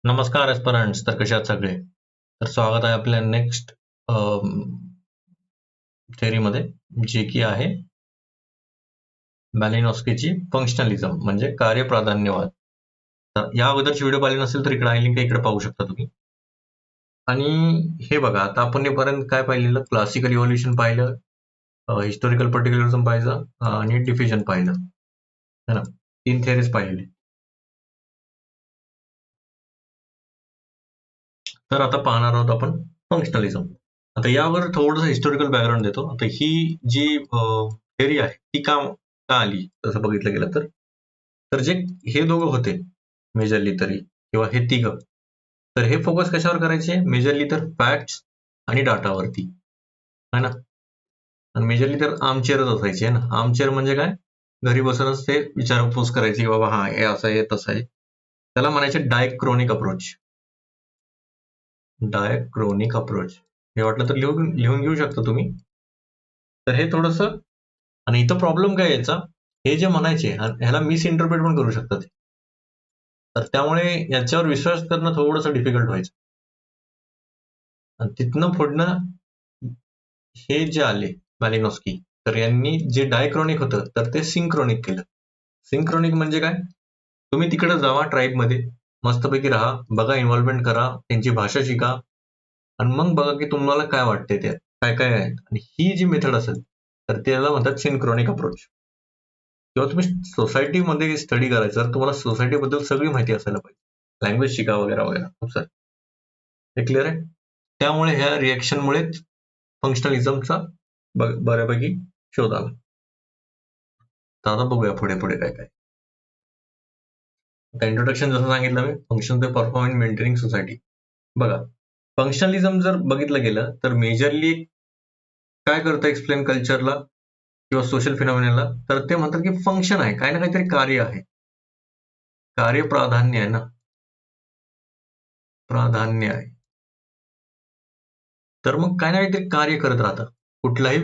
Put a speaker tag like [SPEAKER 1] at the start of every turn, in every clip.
[SPEAKER 1] नमस्कार एस्परंट्स. तर कशा आहात सगळे? तर स्वागत आहे आपल्या नेक्स्ट थेअरीमध्ये, जी की आहे मॅलिनॉस्कीची फंक्शनलिझम म्हणजे कार्यप्राधान्यवाद. तर या अगोदरची व्हिडिओ पाहिली नसेल तर इकडे आहे लिंक, इकडे पाहू शकता तुम्ही. आणि हे बघा, आता आपण पर्यंत काय पाहिलेलं? क्लासिकल इव्होल्युशन पाहिलं, हिस्टॉरिकल पर्टिक्युलरिझम पाहिलं आणि डिफ्युजन पाहिलं, है ना? 3 थेअरीज पाहिलेली. तर आता पाहणार आहोत आपण फंक्शनलिझम. आता यावर थोडंसं हिस्टॉरिकल बॅकग्राऊंड देतो. आता ही जी थेअरी आहे ती का आली तसं बघितलं गेलं तर तर जे हे दोघं होते मेजरली तरी, किंवा हे तिघं, तर हे फोकस कशावर करायचे? मेजरली तर फॅक्ट्स आणि डाटावरती, है ना? आणि मेजरली तर आर्मचेअरच असायचे ना. आर्मचेअर म्हणजे काय? घरी बसूनच ते विचारपूस करायची की बाबा हा हे असं आहे तसं आहे. त्याला म्हणायचे डायक्रॉनिक अप्रोच. डायक्रॉनिक अप्रोच हे वाटलं तर लिहून घेऊ शकता तुम्ही. तर हे थोडंसं, आणि इथं प्रॉब्लेम काय याचा, हे जे म्हणायचे ह्याला मिस इंटरप्रेट पण करू शकतात. तर त्यामुळे याच्यावर विश्वास करणं थोडंसं डिफिकल्ट व्हायचं. आणि तिथनं पुढनं हे जे आले मॅलिनॉस्की, तर यांनी जे डायक्रॉनिक होतं तर ते सिंक्रोनिक केलं. सिंक्रोनिक म्हणजे काय? तुम्ही तिकडे जावा ट्राईबमध्ये, मस्तपैकी राहा, बघा, इन्व्हॉल्वमेंट करा, त्यांची भाषा शिका, आणि मग बघा की तुम्हाला काय वाटते त्यात, काय काय आहे. आणि ही जी मेथड असेल तर त्याला म्हणतात सिंक्रोनिक अप्रोच. किंवा तुम्ही सोसायटीमध्ये स्टडी करायचं तर तुम्हाला सोसायटीबद्दल सगळी माहिती असायला पाहिजे, लँग्वेज शिका वगैरे वगैरे, खूप सारं. हे क्लिअर आहे? त्यामुळे ह्या रिएक्शनमुळेच फंक्शनलिझमचा बऱ्यापैकी शोध आला. तर आता बघूया पुढे पुढे काय काय. आता इंट्रोडक्शन जसं सांगितलं मी, फंक्शन ते परफॉर्म इन मेंटेनिंग सोसायटी. बघा, फंक्शनलिझम जर बघितलं गेलं तर मेजरली काय करतं एक्सप्लेन कल्चरला किंवा सोशल फिनॉमिनाला, तर ते म्हणतात की फंक्शन आहे, काही ना काहीतरी कार्य आहे, कार्य प्राधान्य आहे ना, प्राधान्य आहे. तर मग काय ना काहीतरी कार्य करत राहतं. कुठलाही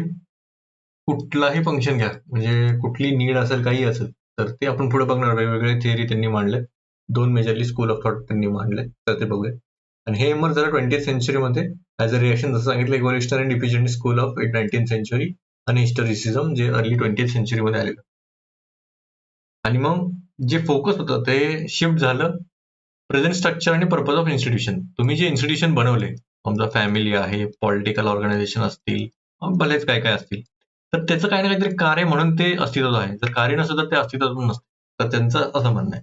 [SPEAKER 1] कुठलाही फंक्शन घ्या, म्हणजे कुठली नीड असेल, काही असेल, तर ते आपण पुढे बघणार. वेगवेगळे थिअरी त्यांनी मांडले, 2 मेजरली स्कूल ऑफ थॉट त्यांनी मांडले, तर ते बघूया. आणि हे इमर्ज झालं 20th सेंचुरीमध्ये ॲज अ रिएक्शन, जसं सांगितलं, evolutionary and diffusion school of 19th century आणि हिस्टोरिसिझम जे अर्ली 20th सेंचुरीमध्ये आलेलं. आणि मग जे फोकस होतं ते शिफ्ट झालं प्रेझेंट स्ट्रक्चर आणि पर्पज ऑफ इन्स्टिट्यूशन. तुम्ही जे इन्स्टिट्यूशन बनवले, समजा फॅमिली आहे, पॉलिटिकल ऑर्गनायझेशन असतील, बरेच काय काय असतील, तर त्याचं काही ना काहीतरी कार्य म्हणून ते अस्तित्वात आहे. जर कार्य नसतं तर ते अस्तित्वात नसतं. तर त्यांचं असं म्हणणं आहे.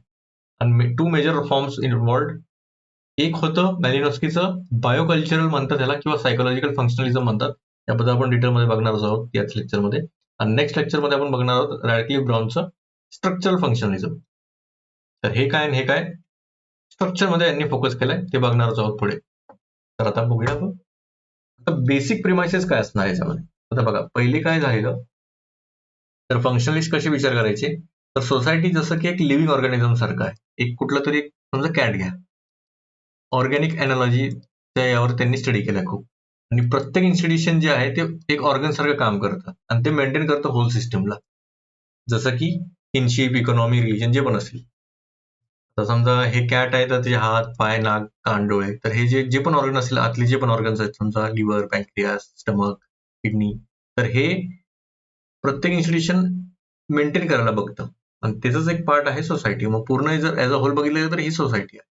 [SPEAKER 1] आणि 2 मेजर फॉर्म्स इन्व्हॉल्ड. एक होतं मॅलिनॉस्कीचं बायोकल्चरल म्हणतात त्याला, किंवा सायकोलॉजिकल फंक्शनलिझम म्हणतात. याबद्दल आपण डिटेलमध्ये बघणार आहोत याच लेक्चरमध्ये. आणि नेक्स्ट लेक्चरमध्ये आपण बघणार आहोत रॅडक्लिफ ब्राउनचं स्ट्रक्चरल फंक्शनलिझम. तर हे काय आणि हे काय स्ट्रक्चरमध्ये यांनी फोकस केलाय ते बघणारच आहोत पुढे. तर आता बघूया आपण. आता बेसिक प्रिमायसेस काय असणार याच्यामध्ये. आता बघा, पहिली काय झालेलं, तर फंक्शनलिस्ट कसे विचार करायचे, तर सोसायटी जसं की एक लिव्हिंग ऑर्गॅनिझम सारखं आहे. एक कुठलं तरी समजा कॅट घ्या, ऑर्गॅनिक एनॉलॉजी यावर त्यांनी स्टडी केलाय खूप. आणि प्रत्येक इन्स्टिट्यूशन जे आहे ते एक ऑर्गन सारखं काम करतं आणि ते मेंटेन करतं होल सिस्टमला, जसं की किनशिप, इकॉनॉमी, रिलीजन जे पण असेल. तर समजा हे कॅट आहे, तर त्याचे हात, पाय, नाक, कान, डोळे, तर हे जे जे पण ऑर्गन असेल, आतले जे पण ऑर्गन्स आहेत, समजा लिव्हर, पॅन्क्रियास, स्टमक, किडनी, तर हे प्रत्येक इन्स्टिट्यूशन मेंटेन करायला बघतं. आणि त्याचाच एक पार्ट आहे सोसायटी. मग पूर्ण जर ॲज अ होल बघितलं गेलं तर ही सोसायटी आहे.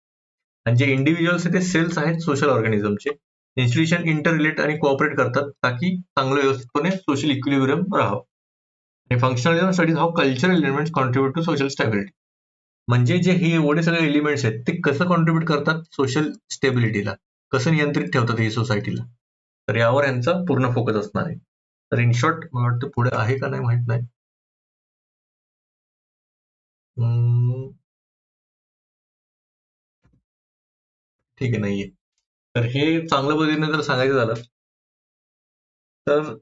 [SPEAKER 1] आणि जे इंडिव्हिज्युअल्स आहेत ते सेल्स आहेत सोशल ऑर्गॅनिझमचे. इन्स्टिट्यूशन इंटर रिलेट आणि कोऑपरेट करतात ताकी चांगलं व्यवस्थितपणे सोशल इक्विलिब्रियम राहावं. आणि functionalism studies how cultural elements contribute to social stability. म्हणजे जे हे एवढे सगळे एलिमेंट्स आहेत ते कसं कॉन्ट्रीब्युट करतात सोशल स्टेबिलिटीला, कसं नियंत्रित ठेवतात हे सोसायटीला, तर यावर यांचा पूर्ण फोकस असणार आहे. तर इन शॉर्ट मला वाटतं पुढे आहे का नाही माहित नाही. ठीक आहे, नाहीये. तर हे चांगल्या पद्धतीने जर सांगायचं झालं तर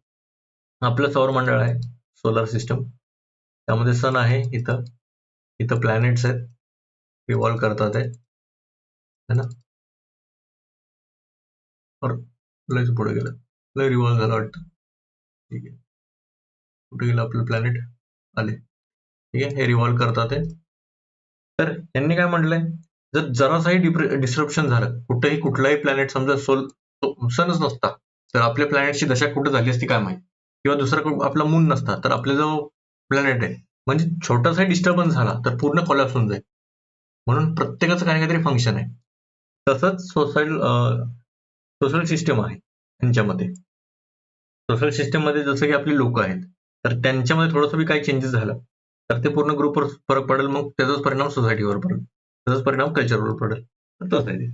[SPEAKER 1] आपलं सौरमंडळ आहे, सोलर सिस्टम. त्यामध्ये सन आहे, इथं इथं प्लॅनेट्स आहेत, रिव्हॉल्व करतात आहे, है ना? और लयच पुढे गेलं, लय रिव्हॉल्व झालं वाटतं. ठीक आहे, कुठे गेलं आपलं प्लॅनेट? आले. ठीक आहे, हे रिव्हॉल्व करतात आहे. तर यांनी काय म्हटलंय, जर जरासाही डिस्ट्रप्शन झालं, कुठलाही प्लॅनेट समजा सनच नसता, तर आपल्या प्लॅनेटची दशा कुठं झाली असती काय माहिती, किंवा दुसरा आपला मून नसता, तर आपला जो प्लॅनेट आहे म्हणजे छोटासाही डिस्टर्बन्स झाला तर पूर्ण कोलॅप्स होऊन जाईल. म्हणून प्रत्येकाचं काही ना काहीतरी फंक्शन आहे. तसंच सोशल सिस्टम आहे त्यांच्यामध्ये. सोशल सिस्टम मध्ये जसं की आपली लोक आहेत, तर त्यांच्यामध्ये थोडंसं बी काही चेंजेस झालं तर ते पूर्ण ग्रुपवर फरक पडेल, मग त्याचाच परिणाम सोसायटीवर पडेल, त्याचाच परिणाम कल्चरवर पडेल. तर तसं आहे ते.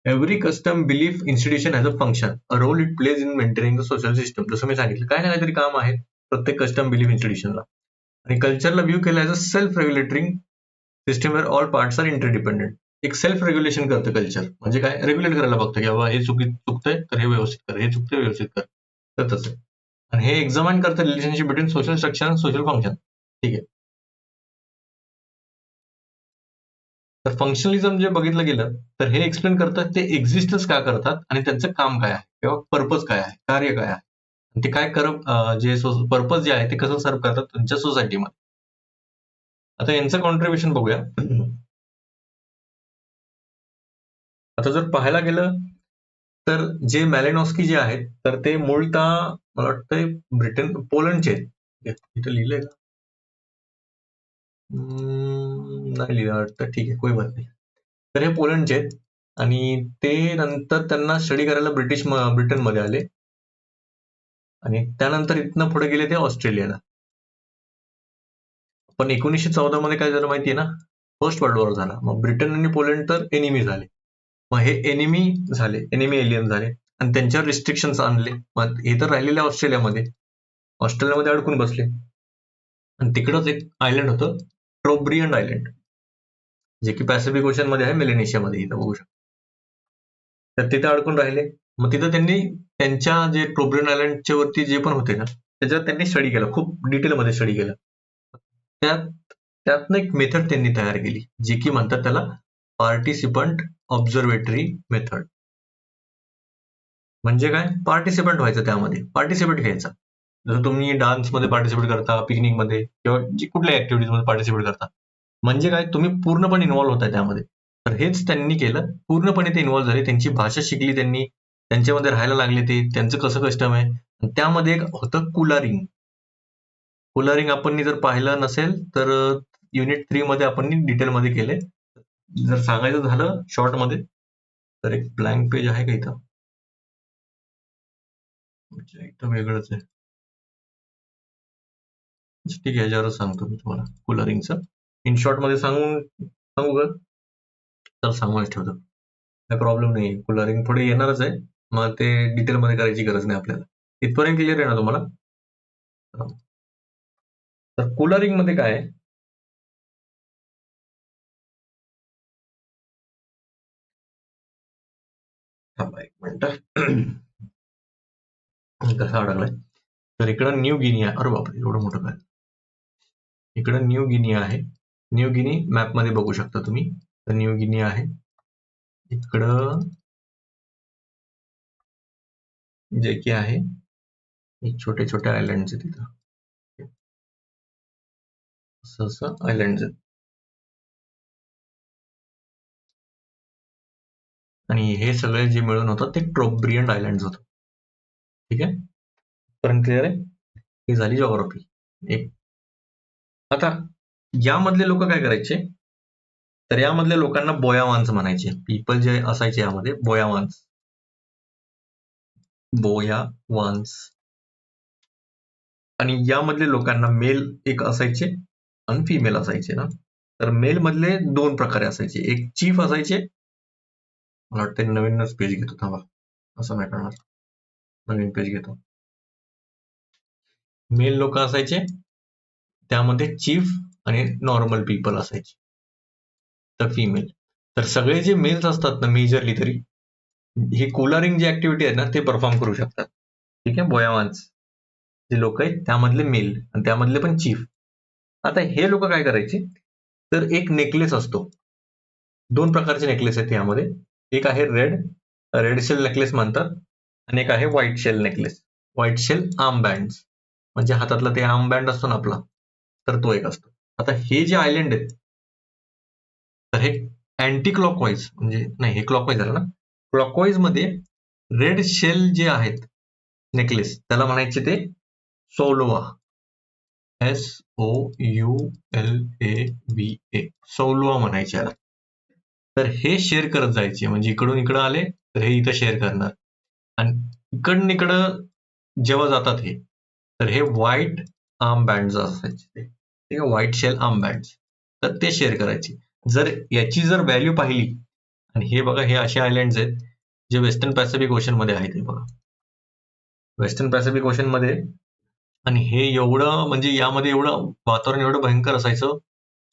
[SPEAKER 1] Every custom belief institution has a function, a role it plays in maintaining the social system. जसं मी सांगितलं, काय ना काहीतरी काम आहे प्रत्येक कस्टम बिलीफ इन्स्टिट्यूशनला. आणि कल्चरला व्ह्यू केलं as a self regulating system where all parts are interdependent. एक सेल्फ रेग्युलेशन करतं कल्चर, म्हणजे काय, रेग्युलेट करायला बघतं की बाबा हे चुकतंय तर हे व्यवस्थित कर, हे चुकतंय व्यवस्थित कर. तर तसं. आणि हे एक्झामाइन करतं रिलेशनशिप बिटवीन सोशल स्ट्रक्चर आणि सोशल फंक्शन. ठीक आहे. तर फंक्शनलिझम जे बघितलं गेलं तर हे एक्सप्लेन करतात ते एक्झिस्टच का करतात आणि त्यांचं काम काय आहे किंवा पर्पज काय आहे, कार्य काय आहे, ते काय जे पर्पज जे आहे ते कसं सर्व करतात त्यांच्या सोसायटीमध्ये. आता यांचं कॉन्ट्रीब्युशन बघूया. आता जर पाहायला गेलं तर जे मॅलेनॉस्की जे आहेत तर ते मूळतः मला वाटतंय पोलंडचे आहेत. इथं लिहिलंय का? नाही लिहिलं वाटतं. ठीक आहे, कोई बात नाही. तर हे पोलंडचे आहेत आणि ते नंतर त्यांना स्टडी करायला ब्रिटनमध्ये आले आणि त्यानंतर इथनं पुढे गेले ते ऑस्ट्रेलियाला. पण 1914 मध्ये काय झालं माहितीये ना, फर्स्ट वर्ल्ड वॉर झाला. मग ब्रिटन आणि पोलंड तर एनिमी झाले. मग हे एनिमी एलियन झाले आणि त्यांच्यावर रिस्ट्रिक्शन्स आणले. मग हे तर राहिलेले ऑस्ट्रेलियामध्ये अडकून बसले. आणि तिकडंच एक आयलंड होतं, ट्रोब्रियन आयलंड, जे की पॅसिफिक ओशन मध्ये आहे, मेलेनेशियामध्ये, इथं बघू शकतो. तर तिथे अडकून राहिले. मग तिथं त्यांनी त्यांच्या जे ट्रोब्रियन आयलंडच्या वरती जे पण होते ना, त्याच्यावर त्यांनी स्टडी केलं, खूप डिटेलमध्ये स्टडी केलं. त्यात त्यातनं एक मेथड त्यांनी तयार केली, जी की म्हणतात त्याला पार्टिसिपंट ऑब्झर्वेटरी मेथड. म्हणजे काय, पार्टिसिपंट व्हायचं, त्यामध्ये पार्टिसिपेट घ्यायचा. जसं तुम्ही डान्समध्ये पार्टिसिपेट करता, पिकनिकमध्ये किंवा कुठल्याही ऍक्टिव्हिटीजमध्ये पार्टिसिपेट करता. म्हणजे काय, तुम्ही पूर्णपणे इन्व्हॉल्व्ह होताय त्यामध्ये. तर हेच त्यांनी केलं, पूर्णपणे ते इन्व्हॉल्व्ह झाले, त्यांची भाषा शिकली त्यांनी, त्यांच्यामध्ये राहायला लागले, ते त्यांचं कसं कस्टम आहे. त्यामध्ये एक होतं कुलारिंग. कुलारिंग आपण जर पाहिलं नसेल तर युनिट 3 मध्ये आपण डिटेलमध्ये केले. जर सांगायचं झालं शॉर्टमध्ये तर एक ब्लँक पेज आहे का इथं? इथं वेगळंच आहे. ठीक आहे, याच्यावरच सांगतो मी तुम्हाला कुलरिंगचं. इन शॉर्ट मध्ये सांगू का? तर सांगूनच ठेवतो, काही प्रॉब्लेम नाही. कुलरिंग पुढे येणारच आहे, मग ते डिटेलमध्ये करायची गरज नाही आपल्याला. इथपर्यंत क्लिअर आहे ना तुम्हाला? तर कुलरिंग मध्ये काय आहे, थांबा एक मिनिट. कसा अडकलाय. तर इकडं न्यू गिनी आहे. अरे बापरे, एवढं मोठं काय. इकडं न्यू गिनी आहे. न्यू गिनी मॅप मध्ये बघू शकता तुम्ही. तर न्यू गिनी आहे इकडं, जे की आहे एक छोटे छोटे आयलंड आहे तिथं, असं आयलंड आहेत. आणि हे सगळे जे मिळून होतं ते ट्रोब्रियन आयलंड होतं. ठीक आहे, पर्यंत क्लिअर आहे. ही झाली जॉग्राफी एक. आता यामधले लोक काय करायचे, तर यामधल्या लोकांना बोयावान्स म्हणायचे. पीपल जे असायचे यामध्ये, बोयावान्स. आणि यामधले लोकांना मेल एक असायचे आणि फिमेल असायचे ना. तर मेल मधले दोन प्रकारे असायचे, एक चीफ असायचे. मला वाटतं नवीनच पेज घेतो, थांबा, असं नाही करणार, नवीन पेज घेतो. मेल लोक असायचे, त्यामध्ये चीफ आणि नॉर्मल पीपल असायचे. तर फिमेल, तर सगळे जे मेल्स असतात ना, मेजरली तरी ही कुलरिंग जी ऍक्टिव्हिटी आहे ना ते परफॉर्म करू शकतात. ठीक आहे, बोयावान्स जे लोक आहेत त्यामधले मेल आणि त्यामधले पण चीफ. आता हे लोक काय करायचे, तर एक नेकलेस असतो, दोन प्रकारचे नेकलेस आहेत यामध्ये. एक आहे रेड शेल नेकलेस म्हणतात, आणि एक आहे white shell necklace, white shell arm band, म्हणजे हातातला ते आर्म बँड असतो ना आपला, तर तो एक असतो. आता हे जे आयलंड आहेत, तर हे अँटी क्लॉकवाईज म्हणजे नाही, हे क्लॉकवाईज झालं ना. क्लॉकवाईज मध्ये रेड शेल जे आहेत नेकलेस, त्याला म्हणायचे ते सौलोवा. SOULAVA, सौलोवा म्हणायचे याला. तर हे शेअर करत जायचे, म्हणजे इकडून इकडं आले तर हे इथं शेअर करणार, आणि इकडून इकडं जेव्हा जातात हे, तर हे व्हाईट आर्म बँड असायचे ते, ठीक आहे, व्हाईट शेल आर्म बँड, तर ते शेअर करायचे. जर याची जर व्हॅल्यू पाहिली, आणि हे बघा, हे असे आयलँड्स आहेत जे वेस्टर्न पॅसिफिक ओशन मध्ये आहेत. हे बघा, वेस्टर्न पॅसिफिक ओशन मध्ये, आणि हे एवढं म्हणजे यामध्ये एवढं वातावरण एवढं भयंकर असायचं,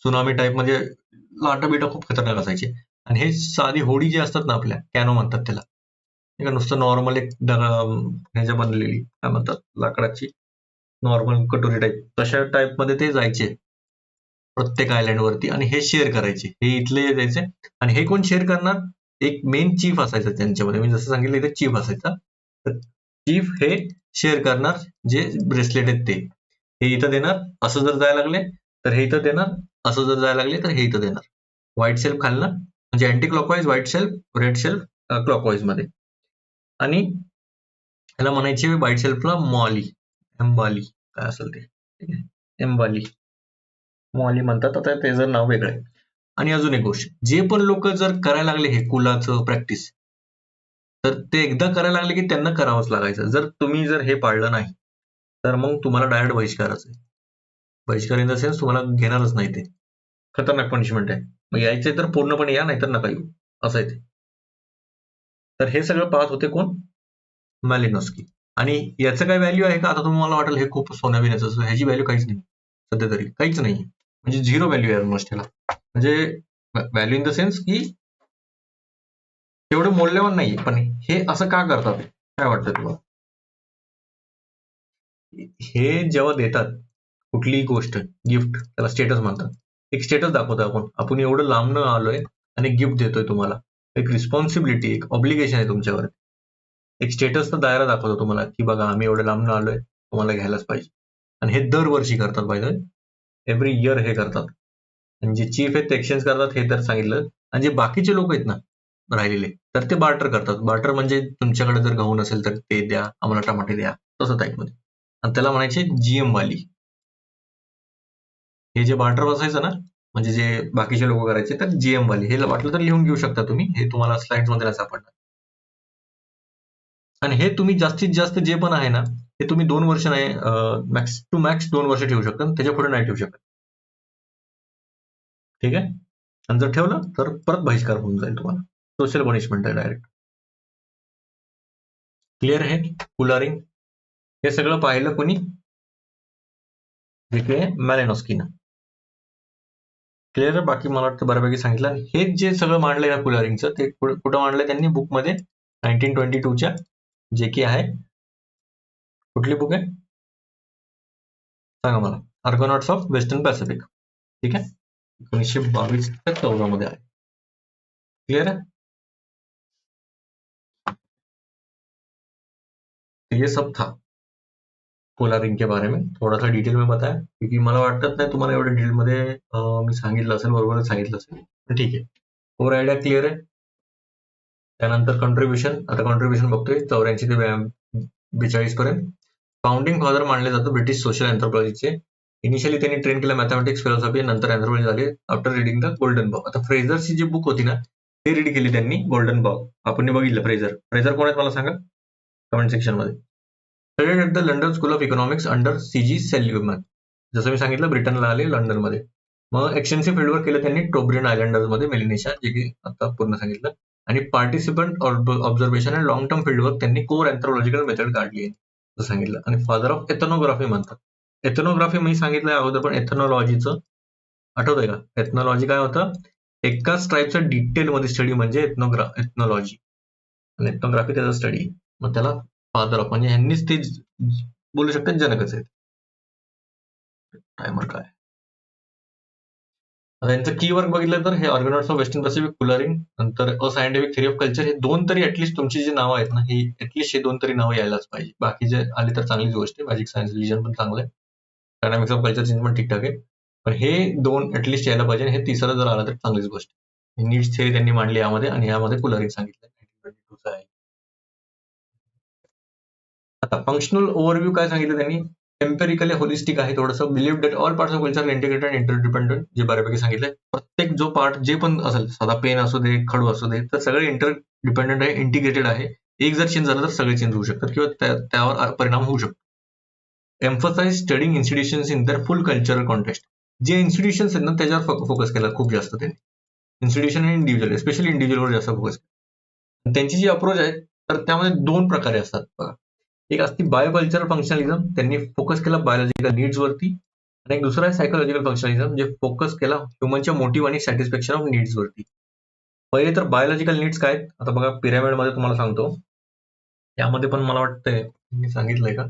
[SPEAKER 1] सुनामी टाईप, म्हणजे लाटा बिटा खूप खतरनाक असायचे. आणि हे साधी होडी जी असतात ना, आपल्या कॅनो म्हणतात त्याला, ठीक आहे, नुसतं नॉर्मल एक ह्याच्या बनलेली, काय म्हणतात, लाकडाची नॉर्मल कटोरी टाईप, तशा टाईप मध्ये ते जायचे प्रत्येक आयलँड वरती, आणि हे शेअर करायचे, हे इथले जायचे. आणि हे कोण शेअर करणार? एक मेन चीफ असायचा त्यांच्यामध्ये, मी जसं सांगितलं इथे चीफ असायचा, तर चीफ हे शेअर करणार जे ब्रेसलेट आहेत ते, हे इथं देणार, असं जर जायला लागले तर हे इथं देणार, असं जर जायला लागले तर हे इथं देणार. व्हाईट शेल्फ खालनं, म्हणजे anti clockwise white shelf, red shelf clockwise मध्ये. आणि ह्याला म्हणायचे व्हाईट शेल्फला मॉली, एम्बाली, काय असेल ते, ठीक आहे, एम्बाली, मॉली म्हणतात. आता त्याचं नाव वेगळं आहे. आणि अजून एक गोष्ट, जे पण लोक जर करायला लागले हे कुलाचं प्रॅक्टिस, तर ते एकदा करायला लागले की त्यांना करावंच लागायचं. जर तुम्ही जर हे पाळलं नाही, तर मग तुम्हाला डायरेक्ट बहिष्कारच आहे. बहिष्कार इन द सेन्स तुम्हाला घेणारच नाही ते. खतरनाक पनिशमेंट आहे. मग यायचंय तर पूर्णपणे या, नाहीतर नका येऊ, असं आहे ते. तर हे सगळं पाहत होते कोण? मॅलिनॉस्की. आणि याचं काय व्हॅल्यू आहे का? आता तुम्हाला वाटेल हे खूप सोन्या बिन्याचं, ह्याची व्हॅल्यू काहीच नाही सध्या तरी, काहीच नाही, म्हणजे झिरो व्हॅल्यू आहे ऑलमोस्ट ह्याला. म्हणजे व्हॅल्यू इन द सेन्स की तेवढं मौल्यवान नाही. पण हे असं का करतात, काय वाटतं तुला? हे जेव्हा देतात कुठलीही गोष्ट, गिफ्ट, त्याला स्टेटस म्हणतात. एक स्टेटस दाखवतो आपण एवढं लांबनं आलोय आणि गिफ्ट देतोय तुम्हाला. एक रिस्पॉन्सिबिलिटी, एक ऑब्लिगेशन आहे तुमच्यावर. एक स्टेटसचा दायरा दाखवतो तुम्हाला, की बघा आम्ही एवढं लांबनं आलोय, तुम्हाला घ्यायलाच पाहिजे. आणि हे दरवर्षी करतात, पाहिजे एव्हरी इयर हे करतात. आणि जे चीफ आहेत ते एक्सचेंज करतात, हे तर सांगितलं. आणि जे बाकीचे लोक आहेत ना राहिलेले, तर ते बार्टर करतात. बार्टर म्हणजे तुमच्याकडे जर गहू नसेल तर ते द्या, आम्हाला टमाटे द्या, तसं टाईपमध्ये. आणि त्याला म्हणायचे जीएम वाली. हे जे बार्टर बसायचं ना, म्हणजे जे बाकीचे लोक करायचे, तर जीएम वाली, हे वाटलं तर लिहून घेऊ शकता तुम्ही, हे तुम्हाला स्लाइड्स मध्ये सापडणार. आणि हे तुम्ही जास्तीत जास्त जे पण आहे ना, हे तुम्ही 2 वर्ष नाही, मॅक्स टू मॅक्स 2 वर्ष ठेवू शकता, त्याच्या पुढे नाही ठेवू शकत. ठीक आहे. आणि जर ठेवलं तर परत बहिष्कार होऊन जाईल तुम्हाला. सोशल पनिशमेंट आहे डायरेक्ट. क्लिअर आहे? कुलारिंग हे सगळं पाहिलं कोणी? विके मॅलिनॉस्कीनं. क्लिअर आहे? बाकी मला वाटतं बऱ्यापैकी सांगितलं. हे जे सगळं मांडलंय ना कुलारिंगचं, ते कुठं मांडलंय त्यांनी? बुकमध्ये, 1922च्या, जे की आहे, कुठली बुक आहे सांगा मला? आर्गोनॉट्स ऑफ वेस्टर्न पॅसिफिक. ठीक आहे, 1922 मध्ये आहे. क्लिअर है? तो ये सब था पोलारिंग के बारे में, थोडासा डिटेल में बताया, क्योंकि मला वाटत नाही तुम्हाला एवढ्या डिटेल मध्ये मी सांगितलं असेल, बरोबरच सांगितलं असेल, पण ठीक आहे. ओव्हर आयडिया क्लिअर आहे. त्यानंतर कॉन्ट्रीब्युशन, आता कॉन्ट्रीब्युशन बघतोय 84 ते 42 पर्यंत. फाउंडिंग फादर मानले जातं ब्रिटिश सोशल अँथ्रोपॉलॉजीचे. इनिशियली त्यांनी ट्रेन केलं मॅथमॅटिक्स, फिलॉसॉफी, नंतर अँथ्रोपॉलॉजी झाले आफ्टर रिडिंग द गोल्डन बॉक. आता फ्रेझरची जी बुक होती ना, ते रीड केली त्यांनी, गोल्डन बॉक. आपण बघितलं फ्रेझर. फ्रेझर कोण आहेत मला सांगा कमेंट सेक्शन मध्ये. Studied at the London school of economics under CG सेल्युमन. जसं मी सांगितलं, ब्रिटनला आले, लंडनमध्ये. मग एक्सटेन्सिव्ह फील्डवर्क केलं त्यांनी टोब्रिन आयलंडर्स मध्ये, मेलिनेशिया, जे की आता पूर्ण सांगितलं. आणि participant observation and long term fieldwork त्यांनी कोर अँथ्रोलॉजिकल मेथड काढली आहे, असं सांगितलं. आणि फादर ऑफ एथनोग्राफी म्हणतात. एथनोग्राफी मी सांगितलंय अगोदर, पण एथनॉलॉजीचं आठवतंय का? एथनॉलॉजी काय होतं? एकाच टाईपचं डिटेलमध्ये स्टडी म्हणजे एथनॉलॉजी. आणि एथनोग्राफी त्याचा स्टडी. मग त्याला फादर ऑफ, म्हणजे ह्यांनीच ते बोलू शकतात जनकच आहेत. टायमर काय आता यांचं की वर्क बघितलं तर हे ऑर्गनॉट्स ऑफ वेस्टर्न पॅसिफिक, कुलरिंग, नंतर a scientific theory of culture, हे दोन तरी ऍटलीस्ट तुमची जी नावं आहेत ना, ही ऍटलीस्ट हे दोन तरी नावं यायलाच पाहिजे. बाकी जे आले तर चांगलीच गोष्ट आहे. मॅजिक सायन्स रिलिजन पण चांगलं आहे, डायनामिक्स ऑफ कल्चर चेंज पण ठीकठाक आहे. पण हे दोन ऍटलीस्ट यायला पाहिजे. हे तिसरं जर आलं तर चांगलीच गोष्ट. नीड्स थेअरी त्यांनी मांडली यामध्ये, आणि यामध्ये फुलरिंग सांगितलं 1922 आहे. आता फंक्शनल ओव्हरव्ह्यू काय सांगितलं त्यांनी, एम्पेरिकली होलिस्टिक आहे थोडंसं, believe that all parts of culture integrated interdependent, जे बऱ्यापैकी सांगितलंय. प्रत्येक जो पार्ट जे पण असेल, साधा पेन असू दे, खडू असू दे, तर सगळे इंटरडिपेंडंट आहे, इंटिग्रेटेड आहे. एक जर चेंज झालं तर सगळे चेंज होऊ शकतात किंवा त्यावर परिणाम होऊ शकतो. एम्फसाइज स्टडिंग इन्स्टिट्यूशन्स इन दर फुल कल्चरल कॉन्टेक्स्ट. जे इन्स्टिट्यूशन्स आहेत ना त्याच्यावर फोकस केला खूप जास्त त्यांनी. इन्स्टिट्यूशन आणि इंडिव्हिज्युअल, स्पेशली इंडिव्हिज्युअलवर जास्त फोकस केला. त्यांची जी अप्रोच आहे तर त्यामध्ये 2 प्रकारे असतात बघा. एक असते बायोकल्चरल फंक्शनलिझम, त्यांनी फोकस केला बायोलॉजिकल नीड्स वरती, आणि एक दुसरा आहे सायकोलॉजिकल फंक्शनलिझम, जे फोकस केला ह्युमनच्या मोटिव्ह आणि सॅटिस्फॅक्शन ऑफ नीड्स वरती. पहिले तर बायोलॉजिकल नीड्स काय आहेत? आता बघा पिरॅमिड मध्ये तुम्हाला सांगतो, यामध्ये पण मला वाटतंय मी सांगितलंय का,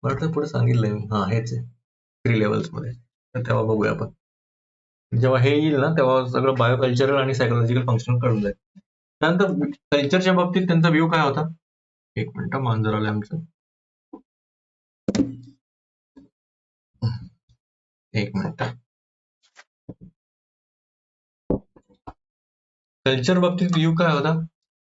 [SPEAKER 1] वाटतं पुढे सांगितलंय मी, हा हेच आहे 3 लेवल्स मध्ये. तर तेव्हा बघूया आपण, जेव्हा हे येईल ना तेव्हा सगळं बायोकल्चरल आणि सायकोलॉजिकल फंक्शन कळून जाईल. त्यानंतर कल्चरच्या बाबतीत त्यांचा व्ह्यू काय होता, एक मिनिट, मांजर आलं आमचं, एक मिनिट. कल्चर बाबतीत व्ह्यू काय होता,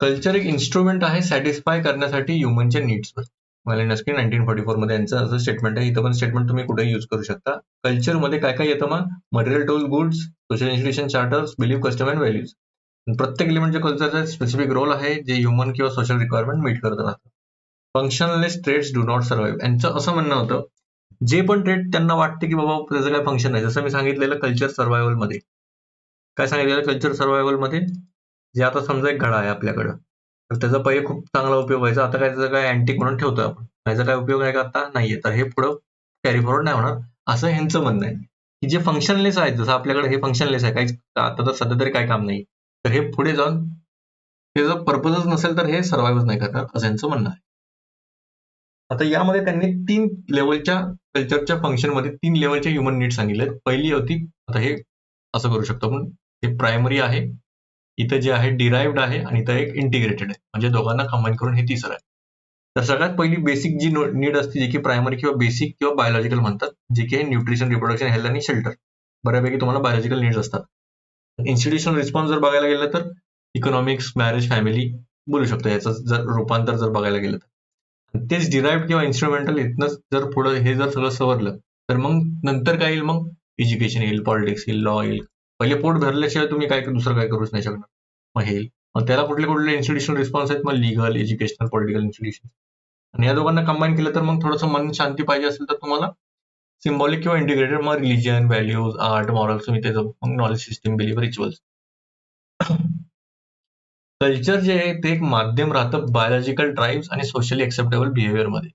[SPEAKER 1] कल्चर एक इन्स्ट्रुमेंट आहे सॅटिस्फाय करण्यासाठी ह्युमनच्या नीड्सवर. मालिनस्की 1944 मध्ये यांचं असं स्टेटमेंट आहे. इथं पण स्टेटमेंट तुम्ही कुठेही यूज करू शकता. कल्चरमध्ये काय काय येतं मग, material tool, goods, social institution, charters, belief, custom and values. प्रत्येक एलिमेंटच्या कल्चरचा स्पेसिफिक रोल आहे जे ह्युमन किंवा सोशल रिक्वायरमेंट मीट करत राहतं. फंक्शनलेस ट्रेड्स डू नॉट सर्व्हाइव्ह, यांचं असं म्हणणं होतं, जे पण ट्रेड त्यांना वाटते की बाबा त्याचं काय फंक्शन नाही, जसं मी सांगितलेलं कल्चर सर्व्हायवल मध्ये, काय सांगितलेलं कल्चर सर्व्हायवल मध्ये, जे आता समजा एक घडा आहे आपल्याकडं, तर त्याचा पहिले खूप चांगला उपयोग व्हायचा, आता काय त्याचा काय अँटिक म्हणून ठेवतोय आपण, त्याचा काय उपयोग आहे का आता नाहीये, तर हे पुढं कॅरी फॉरवर्ड नाही होणार, असं ह्यांचं म्हणणं आहे. की जे फंक्शनलेस आहेत, जसं आपल्याकडे हे फंक्शनलेस आहे, काहीच आता तर सध्या तरी काही काम नाही, तर हे पुढे जाऊन त्याचा पर्पजच नसेल तर हे सर्व्हाइव्हच नाही करणार, असं यांचं म्हणणं आहे. आता यामध्ये त्यांनी 3 लेवलच्या कल्चरच्या फंक्शनमध्ये 3 लेवलचे ह्युमन नीड्स सांगितले. पहिली होती, आता हे असं करू शकतो आपण, हे प्रायमरी आहे, इथं जे आहे डिराइव्ड आहे, आणि इथं एक इंटिग्रेटेड आहे, म्हणजे दोघांना कंबाईन करून हे तिसरं आहे. तर सगळ्यात पहिली बेसिक जी नीड असते, जी की प्रायमरी किंवा बेसिक किंवा बायोलॉजिकल म्हणतात, जे की न्यूट्रिशन, रिप्रोडक्शन, हेल्थ आणि शेल्टर, बऱ्यापैकी तुम्हाला बायोलॉजिकल नीड्स असतात. इन्स्टिट्यूशनल रिस्पॉन्स जर बघायला गेलं तर इकॉनॉमिक्स, मॅरेज, फॅमिली बोलू शकतो, याचं जर रूपांतर जर बघायला गेलं तर. तेच डिराइव्ड किंवा इन्स्ट्रुमेंटल इथनंच जर पुढे हे जर सगळं सवरलं, तर मग नंतर काय येईल, मग एज्युकेशन येईल, पॉलिटिक्स येईल, लॉ येईल. पहिले पोट भरल्याशिवाय तुम्ही काय दुसरं काय करूच नाही शकणार, मग हे येईल. मग त्याला कुठले कुठले इन्स्टिट्यूशनल रिस्पॉन्स आहेत, मग लिगल, एज्युकेशनल, पॉलिटिकल इन्स्टिट्यूशन, आणि या दोघांना कंबाईन केलं तर मग थोडंसं मन शांती पाहिजे असेल तर तुम्हाला सिम्बॉलिक किंवा इंटिग्रेटेड, मग रिलिजन, व्हॅल्यूज, आर्ट, मॉरल्स, तुम्ही त्याचं मग knowledge system, belief, rituals. Culture जे आहे ते एक माध्यम राहतं बायोलॉजिकल ड्राईव्ह आणि सोशली एक्सेप्टेबल बिहेवियर मध्ये.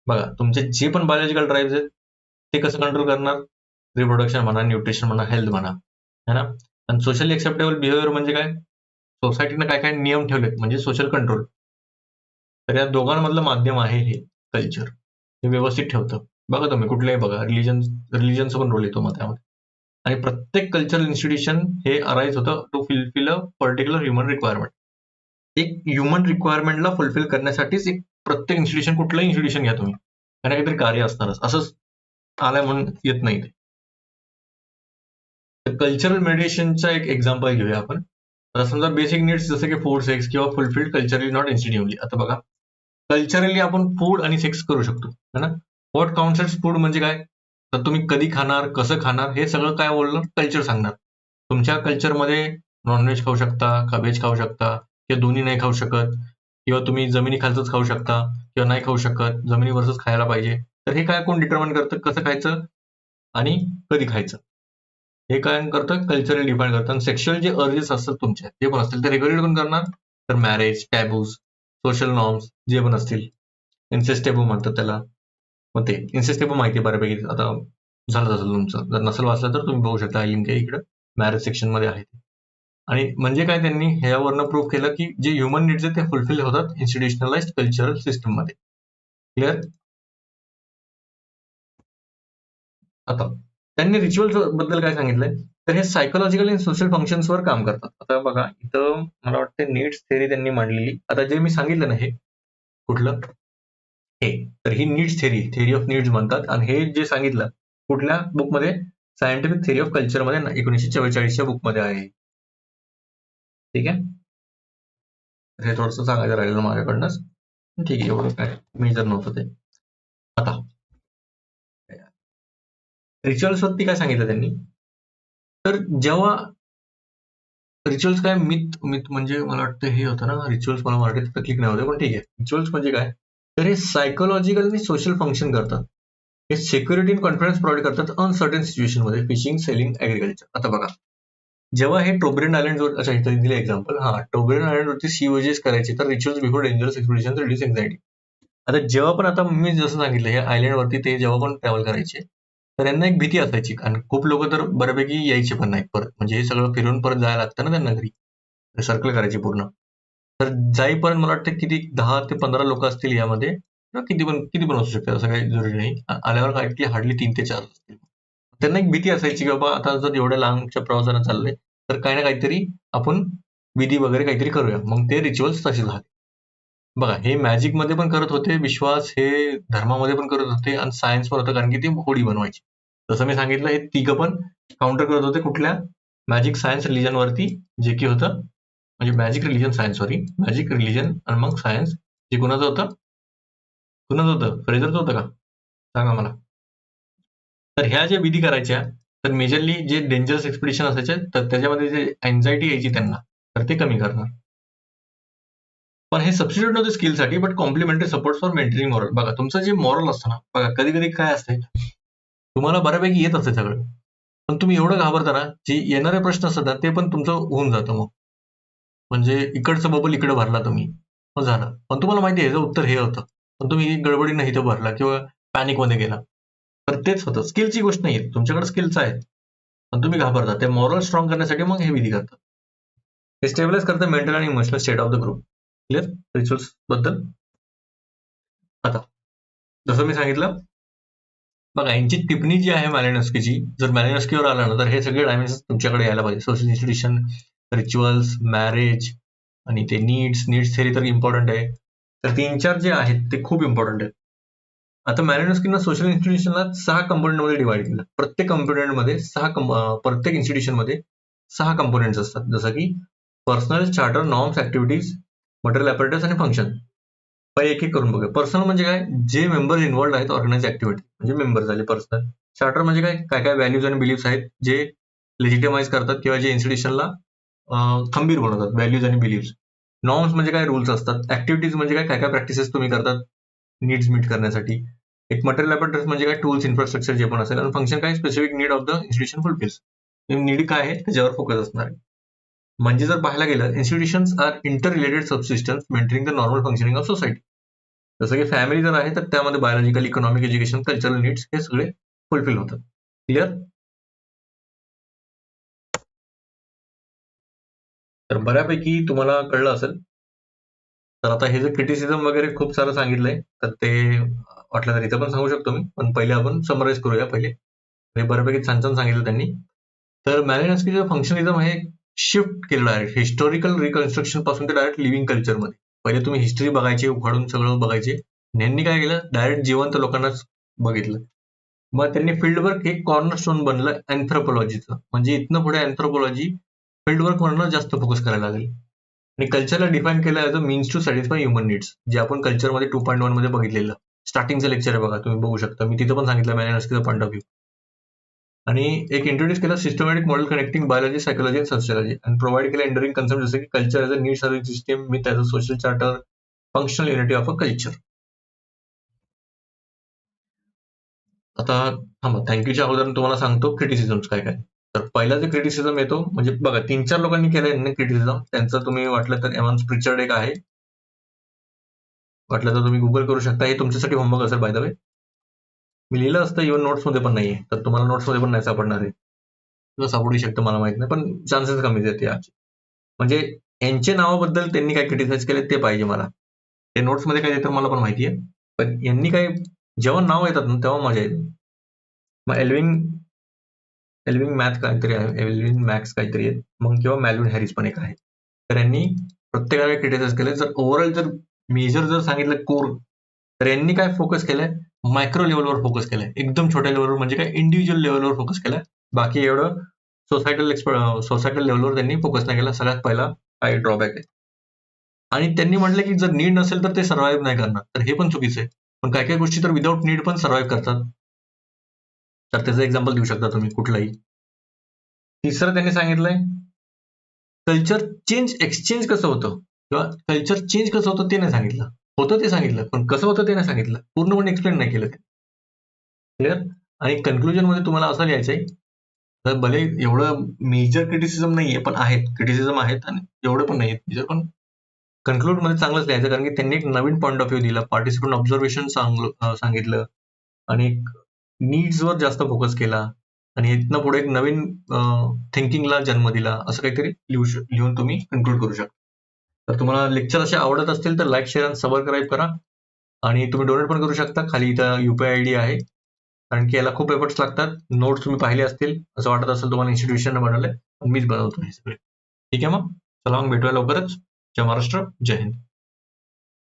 [SPEAKER 1] बघा तुमचे जे पण बायोलॉजिकल ड्राईव्ह आहेत ते कसं कंट्रोल करणार, रिप्रोडक्शन म्हणा, न्यूट्रिशन म्हणा, हेल्थ म्हणा, है ना. आणि सोशली एक्सेप्टेबल बिहेवियर म्हणजे काय, सोसायटीनं काय काय नियम ठेवलेत म्हणजे सोशल कंट्रोल. तर या दोघांमधलं माध्यम आहे हे कल्चर, हे व्यवस्थित ठेवतं. बघा तुम्ही कुठलंही बघा, रिलिजनचा पण रोल येतो मग त्यामध्ये. आणि प्रत्येक कल्चरल इन्स्टिट्यूशन हे अराईज होतं to fulfil a particular human requirement. एक ह्युमन रिक्वायरमेंटला फुलफिल करण्यासाठीच एक प्रत्येक इन्स्टिट्यूशन, कुठलंही इन्स्टिट्यूशन घ्या तुम्ही, त्यांना काहीतरी कार्य असणारच, असंच आलंय म्हणून येत नाही ते. तर कल्चरल मेडिटेशनचा एक एक्झाम्पल घेऊया आपण. आता समजा बेसिक नीड्स जसं की फूड, सेक्स किंवा फुलफिल्ड कल्चरली नॉट इन्स्टिंक्टिव्हली. आता बघा कल्चरली आपण फूड आणि सेक्स करू शकतो, है ना. व्हॉट काउंट्स एज फूड म्हणजे काय, तर तुम्ही कधी खाणार, कसं खाणार, हे सगळं काय बोललं, कल्चर सांगणार. तुमच्या कल्चरमध्ये नॉनव्हेज खाऊ शकता का व्हेज खाऊ शकता, किंवा दोन्ही नाही खाऊ शकत, किंवा तुम्ही जमिनी खालचंच खाऊ शकता किंवा नाही खाऊ शकत, जमिनीवरच खायला पाहिजे. तर हे काय कोण डिटर्मन करतं, कसं खायचं आणि कधी खायचं, हे काय करतं, कल्चरल डिफाईन करतं. आणि सेक्शुअल जे अर्जेस असतात तुमचे जे पण असतील ते रेग्युलेट कोण करणार, तर मॅरेज, टॅबूज, सोशल नॉर्म्स जे पण असतील, इन्सेस्ट टेबू म्हणतात त्याला. मग ते इन्सेस्ट टेबू माहिती आहे बऱ्यापैकी, आता झालं असेल तुमचं, जर नसेल वाचलं तर तुम्ही बघू शकता, लिंक आहे इकडे, मॅरेज सेक्शन मध्ये आहे. आणि म्हणजे काय, त्यांनी ह्यावरनं प्रूव्ह केलं की जे ह्युमन नीड्स आहेत ते फुलफिल होतात इन्स्टिट्यूशनलाइज्ड कल्चरल सिस्टम मध्ये. क्लिअर. आता त्यांनी रिच्युअल्स बद्दल काय सांगितलंय, तर हे सायकोलॉजिकल आणि सोशल फंक्शन्सवर काम करतात. आता बघा इथं मला वाटतं नीड्स थेअरी त्यांनी मांडलेली, आता जे मी सांगितलं ना हे कुठलं हे, तर he needs theory, theory of needs म्हणतात. आणि हे जे सांगितलं कुठल्या बुकमध्ये? सायंटिफिक थिअरी ऑफ कल्चरमध्ये 1944च्या बुकमध्ये आहे. ठीक आहे, हे थोडंसं सांगायचं राहिलेलं माझ्याकडनंच. ठीक आहे, एवढं काय मेजर नव्हतं ते. आता रिच्युअल्स वरती काय सांगितलं त्यांनी, तर जेव्हा रिच्युअल्स काय, मिथ मिथ म्हणजे मला वाटतं हे होतं ना, रिच्युअल्स मला मराठीत क्लिक नाही होते, पण ठीक आहे. रिच्युअल्स म्हणजे काय, तर हे सायकोलॉजिकल आणि सोशल फंक्शन करतात. हे सिक्युरिटी आणि कॉन्फिडन्स प्रोव्हाइड करतात अनसर्टन सिच्युएशन मध्ये, फिशिंग, सेलिंग, ऍग्रिकल्चर. आता बघा, जेव्हा हे टोबरेन आयलंड वर, अच्छा इथे दिले एक्झाम्पल, टोबरेन आयलंड वरती सी वॉजेस करायचे, तर rituals before dangerous expedition reduce anxiety. आता जेव्हा पण, आता मी जसं सांगितलं, हे आयलंड वरती ते जेव्हा पण ट्रॅव्हल करायचे, तर यांना एक भीती असायची, आणि खूप लोक तर बऱ्यापैकी यायचे पण नाहीत परत, म्हणजे हे सगळं फिरून परत जायला लागतं ना त्यांना घरी, सर्कल करायची पूर्ण. तर जाईपर्यंत मला वाटतं किती 10 ते 15 लोक असतील यामध्ये, किंवा किती पण असू शकतात, असं काही जरुरी नाही. आल्यावर हार्डली 3 ते 4 असतील. त्यांना एक भीती असायची की बाबा आता जर एवढ्या लांबच्या प्रवासानं चाललंय, तर काही ना काहीतरी आपण विधी वगैरे काहीतरी करूया. मग ते रिच्युअल्स तसे झाले. बघा, हे मॅजिक मध्ये पण करत होते विश्वास, हे धर्मामध्ये पण करत होते, आणि सायन्स पण होतं, कारण की ती होडी बनवायची. जसं मी सांगितलं, हे तिघं पण काउंटर करत होते कुठल्या, मॅजिक, सायन्स, रिलिजन वरती, जे की होतं, म्हणजे magic, religion, science, sorry, magic, religion आणि मग सायन्स. जे कुणाचं होतं, फ्रेझरचं होतं का, सांगा मला. तर ह्या ज्या विधी करायच्या, तर मेजरली जे डेंजरस एक्सपिडिशन असायचे, तर त्याच्यामध्ये जे एन्झायटी यायची त्यांना, तर ते कमी करणार. पण हे सबस्टिट्यूट नव्हते स्किलसाठी, but complementary support for maintaining morale. बघा, तुमचं जे मॉरल असतं ना, बघा कधी कधी काय असते, तुम्हाला बऱ्यापैकी येत असते सगळं, पण तुम्ही एवढं घाबरता ना, जे येणारे प्रश्न असतात ना, ते पण तुमचं होऊन जातं मग. म्हणजे इकडचं बबल इकडे भरला तुम्ही, मग झालं. पण तुम्हाला माहिती आहे याचं उत्तर हे होतं, पण तुम्ही गडबडीनं इथं भरला किंवा पॅनिकमध्ये गेला. तर तेच होतं, स्किलची गोष्ट नाही, तुमच्याकडे स्किल्स आहेत, पण तुम्ही घाबरता. ते मॉरल स्ट्रॉंग करण्यासाठी मग हे विधी करतात. हे स्टेबलाइज करतं मेंटल आणि emotional state of the group. Clear rituals बद्दल. आता जसं मी सांगितलं, बघा यांची टिप्पणी जी आहे मॅलिनस्कीची, जर मॅलिनस्कीवर आला ना, तर हे सगळे डायमेन्शन तुमच्याकडे यायला पाहिजे. सोशल इन्स्टिट्यूशन, रिच्युअल्स, मॅरेज, आणि ते नीड्स थेरी तर इम्पॉर्टंट आहे. तर 3-4 जे आहेत ते खूप इम्पॉर्टंट आहेत. आता मॅलिनस्कीनं सोशल इन्स्टिट्यूशनला 6 कंपोनेंटमध्ये डिवाइड केलं. प्रत्येक कंपोनेंटमध्ये प्रत्येक इन्स्टिट्यूशनमध्ये 6 कंपोनेंट्स असतात, जसं की personal, charter, norms, activities, material apparatus आणि फंक्शन. पहिले एक एक करून बघूया. पर्सनल म्हणजे काय, जे मेंबर इन्व्हॉल्ड आहेत ऑर्गनाइज ऍक्टिव्हिटी, म्हणजे मेंबर झाले पर्सनल. चार्टर म्हणजे काय, काय काय व्हॅल्यूज आणि बिलीफ्स आहेत जे लेजिटिमाइज करतात किंवा जे इन्स्टिट्यूशनला खंबीर बनवतात, व्हॅल्यूज आणि बिलीफ्स. नॉर्म्स म्हणजे काय, रूल्स असतात. ऍक्टिव्हिटीज म्हणजे काय, काय काय प्रॅक्टिसेस तुम्ही करतात नीड्स मीट करण्यासाठी. एक मटेरियल ॲपरेटस म्हणजे काय, टूल्स, इन्फ्रास्ट्रक्चर जे पण असेल. आणि फंक्शन काय, specific need of the institution fulfils. Need काय आहे त्याच्यावर फोकस असणार आहे. म्हणजे जर पाहायला गेलं, institutions are interrelated subsystems maintaining the normal functioning of society. जसं की फॅमिली जर आहे, तर त्यामध्ये biological, economic, education, cultural needs हे सगळे फुलफिल होतात. क्लिअर. तर बऱ्यापैकी तुम्हाला कळलं असेल. तर आता हे जे क्रिटिसिझम वगैरे खूप सारं सांगितलंय, तर ते वाटलं तर इथं पण सांगू शकतो मी, पण पहिले आपण समराईज करूया. पहिले हे बऱ्यापैकी छान छान सांगितलं त्यांनी. तर मॅलिनस्कीचं फंक्शनिझम हे शिफ्ट केलं डायरेक्ट हिस्टॉरिकल रिकन्स्ट्रक्शन पासून ते डायरेक्ट लिव्हिंग कल्चरमध्ये. पहिले तुम्ही हिस्ट्री बघायची, उखाडून सगळं बघायचे. यांनी काय केलं, डायरेक्ट जिवंत लोकांनाच बघितलं. मग त्यांनी फील्ड वर्क हे कॉर्नरस्टोन बनलं अँथ्रोपॉलॉजीचं. म्हणजे इथनं पुढे अँथ्रोपॉलॉजी फील्ड वर्क वरनं जास्त फोकस करायला लागली. आणि कल्चरला डिफाईन केलं as a means to satisfy human needs, जे आपण कल्चरमध्ये 2.1 मध्ये बघितलेलं. स्टार्टिंगचं लेक्चर आहे बघा, तुम्ही बघू शकता. मी तिथं पण सांगितलं मॅलिनस्कीचा पॉईंट ऑफ व्ह्यू. आणि एक इंट्रोड्यूस केलं systematic model connecting biology, psychology आणि सोशियोलॉजी, आणि प्रोव्हाइड केलं एंडरिंग कन्सेप्ट जसं की culture as a need service system, myth as a social charter, functional unity of a culture. आता थांबा, थँक्यूच्या अगोदर तुम्हाला सांगतो क्रिटिसिझम्स काय काय. तर पहिला जे क्रिटिसिझम येतो, म्हणजे बघा 3-4 लोकांनी केलं यांनी क्रिटिसिझम. त्यांचं तुम्ही वाटलं तर एव्हान्स प्रिचर्ड एक आहे, वाटलं तर तुम्ही गुगल करू शकता. हे तुमच्यासाठी होमवर्क असेल बाय द वे. मी लिहिलं असतं, इव्हन नोट्समध्ये पण नाहीये, तर तुम्हाला नोट्समध्ये पण नाही सापडणार आहे, किंवा सापडू शकतं मला माहित नाही, पण चान्सेस कमीच आहेत याचे. म्हणजे यांच्या नावाबद्दल त्यांनी काय क्रिटिसाइज केले ते पाहिजे मला. ते नोट्समध्ये काय देतात मला पण माहिती आहे, पण यांनी काय, जेव्हा नाव येतात ना तेव्हा मजा येते. मग एल्विंग मॅथ काहीतरी आहे, एल्विन मॅक्स काहीतरी आहे, मग किंवा मॅल्विन हॅरिस पण एक आहे. तर यांनी प्रत्येकाने क्रिटिसाइज केले. जर ओव्हरऑल जर मेजर जर सांगितलं कोर, तर यांनी काय फोकस केलंय, मायक्रो लेवलवर फोकस केलंय, एकदम छोट्या लेवलवर, म्हणजे काय इंडिव्हिज्युअल लेवलवर फोकस केलाय. बाकी एवढं सोसायटल लेवलवर त्यांनी फोकस नाही केला. सगळ्यात पहिला हा एक ड्रॉबॅक आहे. आणि त्यांनी म्हटलं की जर नीड नसेल तर ते सर्व्हाइव्ह नाही करणार, तर हे पण चुकीचं आहे. पण काही काही गोष्टी तर विदाऊट नीड पण सर्व्हाइव्ह करतात. तर त्याचं एक्झाम्पल देऊ शकता तुम्ही कुठलंही. तिसरं त्यांनी सांगितलंय कल्चर एक्सचेंज कसं होतं किंवा कल्चर चेंज कसं होतं ते नाही सांगितलं. होतं ते सांगितलं, पण कसं होतं ते नाही सांगितलं. पूर्णपणे एक्सप्लेन नाही केलं ते. क्लिअर? आणि कन्क्लुजन मध्ये तुम्हाला असं लिहायचंय, तर भले एवढं मेजर क्रिटिसिझम नाहीये, पण आहेत क्रिटिसिझम आहेत आणि एवढं पण नाहीये मेजर, पण कन्क्लूड मध्ये चांगलंच लिहायचं, कारण की त्यांनी एक नवीन पॉईंट ऑफ व्ह्यू दिला, पार्टिसिपंट ऑब्झर्वेशन सांगितलं आणि नीड्सवर जास्त फोकस केला आणि इथनं पुढे एक नवीन थिंकिंगला जन्म दिला, असं काहीतरी लिहून तुम्ही कन्क्लूड करू शकता. तर तुम्हाला लेक्चर असे आवडत असतील तर लाईक, शेअर आणि सबस्क्राईब करा आणि तुम्ही डोनेट पण करू शकता. खाली इथं युपीआय आयडी आहे, कारण की याला खूप एफर्ट्स लागतात. नोट्स तुम्ही पाहिले असतील, असं वाटत असेल तुम्हाला इन्स्टिट्यूशन बनवलंय, मीच बनवतो हे सगळे. ठीक आहे, मग चला मग भेटूया लवकरच. जय महाराष्ट्र, जय हिंद.